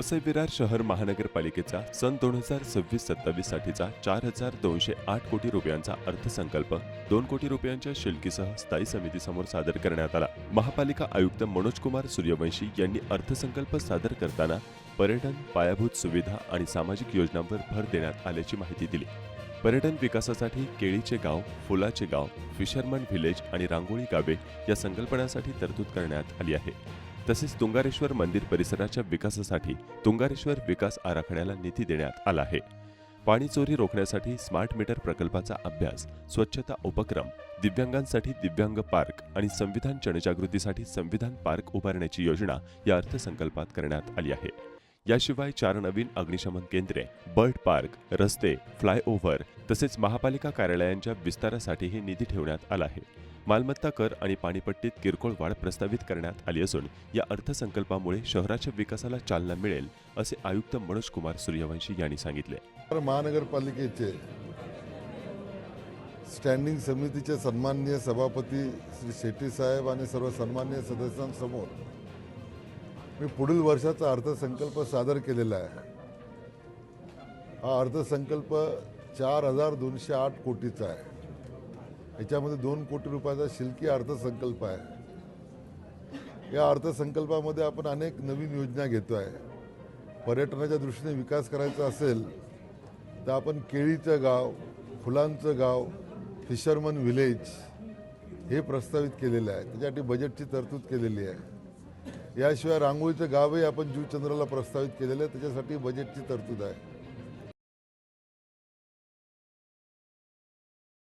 वसई विरार शहर महानगरपालिकेचा सन 2026-27 साठीचा 4,208 कोटी रुपयांचा अर्थसंकल्प 2 कोटी रुपयांच्या शिल्कीसह स्थायी समितीसमोर सादर करण्यात आला। महापालिका आयुक्त मनोज कुमार सूर्यवंशी यांनी अर्थसंकल्प सादर करताना पर्यटन, पायाभूत सुविधा आणि सामाजिक योजनांवर भर देण्यात आल्याची माहिती दिली। पर्यटन विकासासाठी केळीचे गाव, फुलाचे गाव, फिशरमन व्हिलेज आणि रांगोळी गावे या संकल्पनांसाठी तरतूद करण्यात आली आहे। तसेच तुंगारेश्वर मंदिर परिसराच्या विकासासाठी तुंगारेश्वर विकास आराखड्याला निधी देण्यात आला आहे। पाणी चोरी रोखण्यासाठी स्मार्ट मीटर प्रकल्पाचा अभ्यास, स्वच्छता उपक्रम, दिव्यांगांसाठी दिव्यांग पार्क आणि संविधान जनजागृतीसाठी संविधान पार्क उभारण्याची योजना या अर्थसंकल्पात करण्यात आली आहे। याशिवाय 4 नवीन अग्निशमन केंद्रे, बर्ड पार्क, रस्ते, फ्लायओव्हर तसेच महापालिका कार्यालयांच्या विस्तारासाठीही निधी ठेवण्यात आला आहे। मालमत्ता कर आणि पाणीपट्टीत किरकोळ वाढ प्रस्तावित करण्यात आली असून या अर्थसंकल्पामुळे शहराच्या विकासाला चालना मिळेल असे आयुक्त मनोज कुमार सूर्यवंशी यांनी सांगितले। महानगरपालिकेचे स्टँडिंग समितीचे सन्माननीय सभापती श्री शेट्टी साहेब आणि सर्व सन्माननीय सदस्यांसमोर मी पुढील वर्षाचा अर्थसंकल्प सादर केलेला आहे। हा अर्थसंकल्प 4,208 कोटीचा आहे। याच्यामध्ये 2 कोटी रुपयाचा शिल्की अर्थसंकल्प आहे। या अर्थसंकल्पामध्ये आपण अनेक नवीन योजना घेतो आहे। पर्यटनाच्या दृष्टीने विकास करायचा असेल तर आपण केळीचं गाव, फुलांचं गाव, फिशरमन व्हिलेज हे प्रस्तावित केलेलं आहे। त्याच्यासाठी बजेटची तरतूद केलेली आहे। याशिवाय रांगोळीचं गावही आपण जुचंद्राला प्रस्तावित केलेलं आहे, त्याच्यासाठी बजेटची तरतूद आहे।